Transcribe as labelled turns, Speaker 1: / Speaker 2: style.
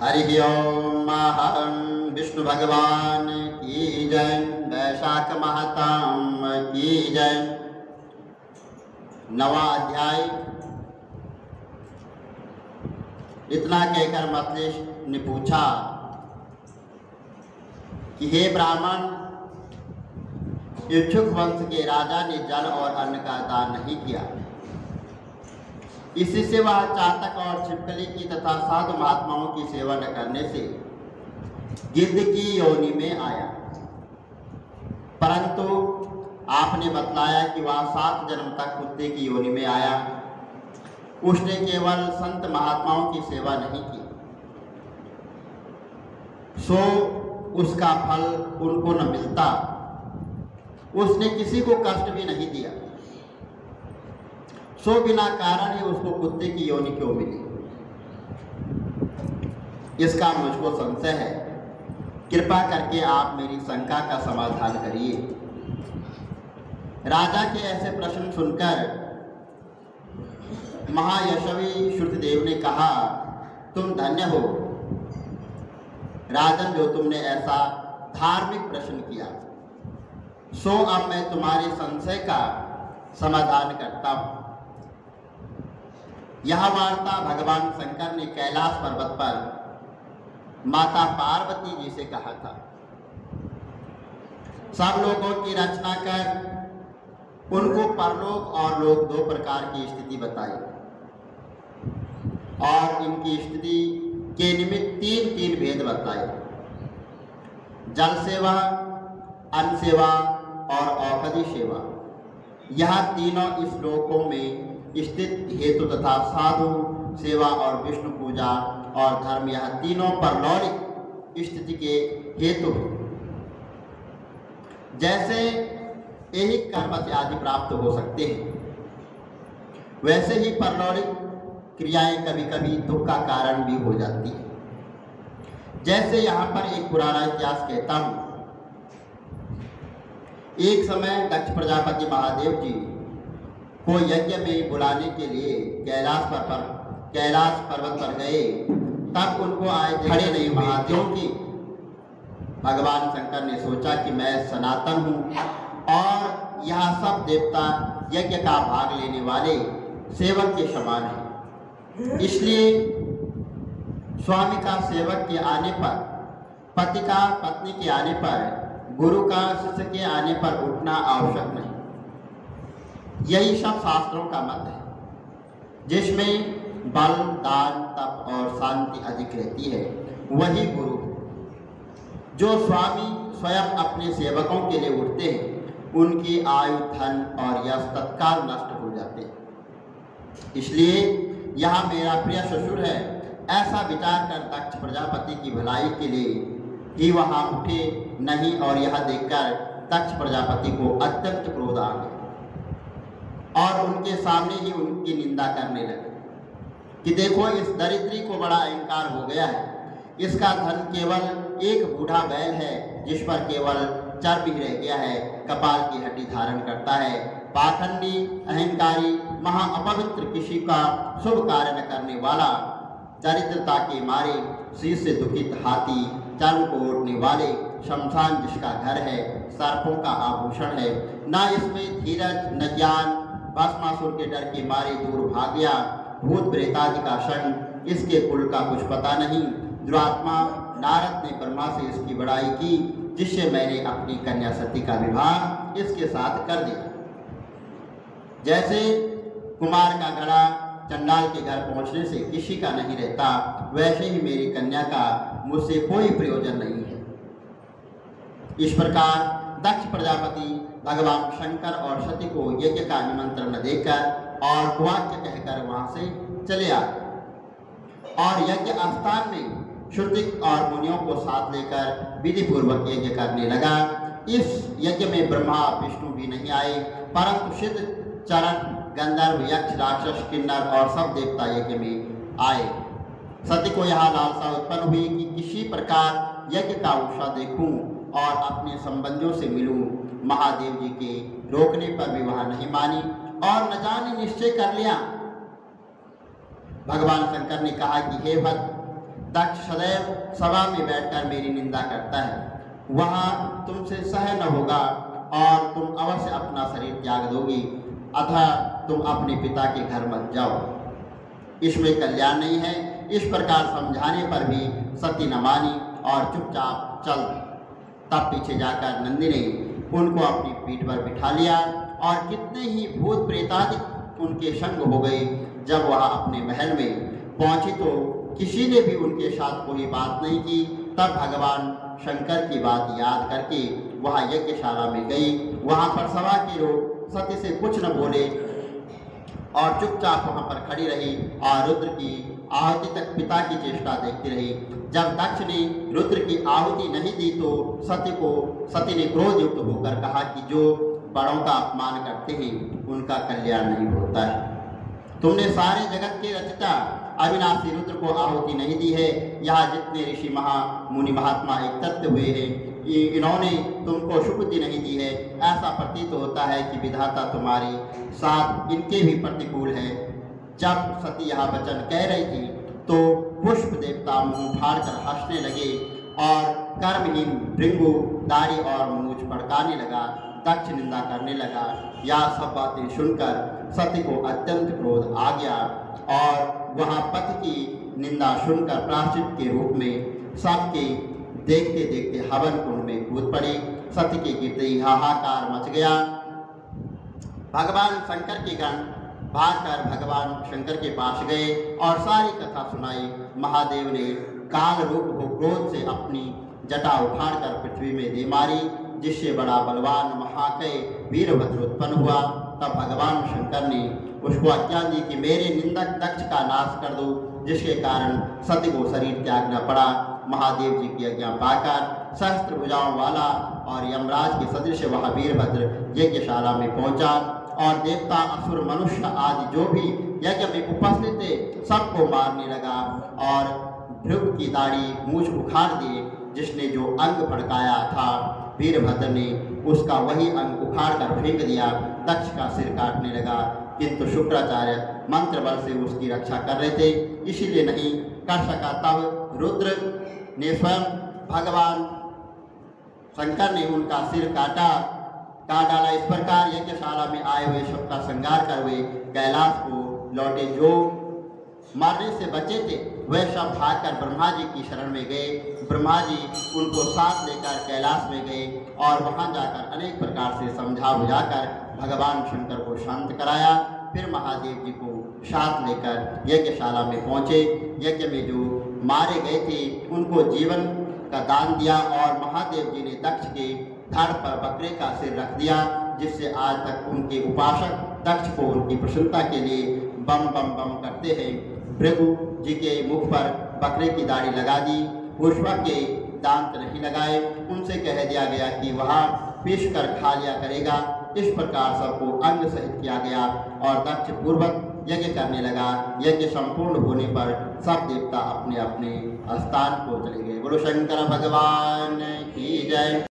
Speaker 1: हरि ओम। विष्णु भगवान की जय। वैशाख महाताम की जय। 9वां अध्याय। इतना कहकर मतलेश ने पूछा कि हे ब्राह्मण, इच्छुक वंश के राजा ने जल और अन्न का दान नहीं किया। इसी से वह चातक और छिपकली की तथा साधु महात्माओं की सेवा न करने से गिद्ध की योनि में आया। परंतु आपने बतलाया कि वह 7 जन्म तक कुत्ते की योनि में आया। उसने केवल संत महात्माओं की सेवा नहीं की, सो उसका फल उनको न मिलता। उसने किसी को कष्ट भी नहीं दिया, सो बिना कारण ही उसको कुत्ते की योनि क्यों मिली? इसका मुझको संशय है। कृपा करके आप मेरी शंका का समाधान करिए। राजा के ऐसे प्रश्न सुनकर महायशवी श्रुतदेव ने कहा, तुम धन्य हो राजन, जो तुमने ऐसा धार्मिक प्रश्न किया। सो अब मैं तुम्हारे संशय का समाधान करता हूं। यह वार्ता भगवान शंकर ने कैलाश पर्वत पर माता पार्वती जी से कहा था। सब लोगों की रचना कर उनको परलोक और लोक 2 प्रकार की स्थिति बताई और इनकी स्थिति के निमित्त 3 भेद बताए। जल सेवा, अन्न सेवा और औषधि सेवा। यह तीनों इस लोकों में स्थित हेतु तथा साधु सेवा और विष्णु पूजा और धर्म, यह तीनों परलौकिक स्थिति के हेतु हैं। जैसे यही कर्म से आदि प्राप्त हो सकते हैं, वैसे ही परलौकिक क्रियाएं कभी कभी दुख का कारण भी हो जाती है। जैसे यहाँ पर एक पुराना इतिहास कहता हूँ। एक समय दक्ष प्रजापति महादेव जी को यज्ञ में बुलाने के लिए कैलाश पर्वत पर गए। तब उनको आए खड़े नहीं हुए, क्योंकि भगवान शंकर ने सोचा कि मैं सनातन हूँ और यह सब देवता यज्ञ का भाग लेने वाले सेवक के समान है। इसलिए स्वामी का सेवक के आने पर, पति का पत्नी के आने पर, गुरु का शिष्य के आने पर उठना आवश्यक नहीं। यही सब शास्त्रों का मत है। जिसमें बल, दान, तप और शांति अधिक रहती है, वही गुरु है। जो स्वामी स्वयं अपने सेवकों के लिए उठते हैं, उनकी आयु, धन और यश तत्काल नष्ट हो जाते हैं। इसलिए यह मेरा प्रिय ससुर है, ऐसा विचार कर दक्ष प्रजापति की भलाई के लिए ही वहां उठे नहीं। और यह देखकर दक्ष प्रजापति को अत्यंत क्रोध आ गया और उनके सामने ही उनकी निंदा करने लगे कि देखो, इस दरिद्री को बड़ा अहंकार हो गया है। इसका धन केवल एक बूढ़ा बैल है, जिस पर केवल चर्बी रह गया है, कपाल की हड्डी धारण करता है। पाखंडी, अहंकारी, महा अपवित्र, किसी का शुभ कार्य न करने वाला, दरिद्रता के मारे शीश से दुखित हाथी, चर्म को ओढ़ने वाले, शमशान जिसका घर है, सर्पों का आभूषण है। न इसमें धीरज, न ज्ञान, भस्मासुर के डर के मारे दूर भाग गया। भूत प्रेतादि का संग, इसके कुल का कुछ पता नहीं। दुरात्मा नारद ने ब्रह्मा से इसकी बड़ाई की, जिससे मैंने अपनी कन्या सती का विवाह इसके साथ कर दिया। जैसे कुमार का घड़ा चंडाल के घर पहुंचने से किसी का नहीं रहता, वैसे ही मेरी कन्या का मुझसे कोई प्रयोजन नहीं है। इस प्रकार दक्ष प्रजापति भगवान शंकर और सती को यज्ञ का निमंत्रण देकर और वाक्य कहकर वहां से चले आए और यज्ञ स्थान में श्रुति और मुनियों को साथ लेकर विधि पूर्वक यज्ञ करने लगा। इस यज्ञ में ब्रह्मा, विष्णु भी नहीं आए, परंतु सिद्ध, चरण, गंधर्व, यक्ष, राक्षस, किन्नर और सब देवता यज्ञ में आए। सती को यह लालसा उत्पन्न हुई कि किसी प्रकार यज्ञ का उत्साह देखूं और अपने संबंधियों से मिलूं। महादेव जी के रोकने पर भी वह नहीं मानी और न जाने निश्चय कर लिया। भगवान शंकर ने कहा कि हे भक्त, दक्ष सदैव सभा में बैठकर मेरी निंदा करता है, वहाँ तुमसे सह न होगा और तुम अवश्य अपना शरीर त्याग दोगी, अतः तुम अपने पिता के घर मत जाओ, इसमें कल्याण नहीं है। इस प्रकार समझाने पर भी सती न मानी और चुपचाप चल। तब पीछे जाकर नंदी ने उनको अपनी पीठ पर बिठा लिया और कितने ही भूत प्रेतादि उनके संग हो गए। जब वह अपने महल में पहुंची तो किसी ने भी उनके साथ कोई बात नहीं की। तब भगवान शंकर की बात याद करके वह यज्ञशाला में गई। वहाँ पर सभा के लोग सती से कुछ न बोले और चुपचाप वहाँ पर खड़ी रही और रुद्र की आहुति तक पिता की चेष्टा देखती रही। जब दक्ष ने रुद्र की आहुति नहीं दी तो सती ने क्रोध युक्त होकर कहा कि जो बड़ों का अपमान करते हैं उनका कल्याण नहीं होता है। तुमने सारे जगत के रचता अविनाशी रुद्र को आहुति नहीं दी है। यहाँ जितने ऋषि मुनि महात्मा एकत्र हुए हैं, इन्होंने तुमको शुभबुद्धि नहीं दी है। ऐसा प्रतीत होता है कि विधाता तुम्हारे साथ इनके भी प्रतिकूल है। जब सती यह वचन कह रही थी तो पुष्प देवता मुंह फाड़कर हंसने लगे और कर्महीन भृंगु दाढ़ी और मूछ पड़काने लगा। दक्ष निंदा करने लगा। यह सब बातें सुनकर सती को अत्यंत क्रोध आ गया और वह पति की निंदा सुनकर प्रायश्चित के रूप में सबके देखते देखते हवन कुंड में कूद पड़ी। सती के गिरते ही हाहाकार मच गया। भगवान शंकर के गण भागकर भगवान शंकर के पास गए और सारी कथा सुनाई। महादेव ने काल रूप हो क्रोध से अपनी जटा उखाड़कर पृथ्वी में दे मारी, जिससे बड़ा बलवान महाकाय वीरभद्र उत्पन्न हुआ। तब भगवान शंकर ने उसको आज्ञा दी कि मेरे निंदक दक्ष का नाश कर दो, जिसके कारण सती को शरीर त्यागना पड़ा। महादेव जी की आज्ञा पाकर सहस्त्र भुजाओं वाला और यमराज के सदृश वह वीरभद्र यज्ञशाला में पहुंचा और देवता असुर मनुष्य आदि जो भी यज्ञ में उपस्थित थे सबको मारने लगा और भृगु की दाढ़ी मूछ उखाड़ दिए। जिसने जो अंग फड़काया था वीरभद्र ने उसका वही अंग उखाड़ कर फेंक दिया। दक्ष का सिर काटने लगा, किंतु शुक्राचार्य मंत्र बल से उसकी रक्षा कर रहे थे, इसीलिए नहीं कर सका। तब रुद्र ने स्वयं भगवान शंकर ने उनका सिर काट डाला। इस प्रकार यज्ञशाला में आए हुए सबका संहार कर वे कैलाश को लौटे। जो मरने से बचे थे वह सब भागकर ब्रह्मा जी की शरण में गए। ब्रह्मा जी उनको साथ लेकर कैलाश में गए और वहां जाकर अनेक प्रकार से समझा बुझाकर भगवान शंकर को शांत कराया। फिर महादेव जी को साथ लेकर यज्ञशाला में पहुँचे। यज्ञ में जो मारे गए थे उनको जीवन का दान दिया और महादेव जी ने दक्ष के धड़ पर बकरे का सिर रख दिया, जिससे आज तक उनके उपासक दक्ष को उनकी प्रसन्नता के लिए बम बम बम करते हैं। भृगु जी के मुख पर बकरे की दाढ़ी लगा दी, पुष्पक के दांत नहीं लगाए। उनसे कह दिया गया कि वह पीस कर खा लिया करेगा। इस प्रकार सबको अंग सहित किया गया और दक्ष पूर्वक यज्ञ करने लगा। यज्ञ संपूर्ण होने पर सब देवता अपने अपने स्थान को चले गए। बोलो शंकर भगवान की जय।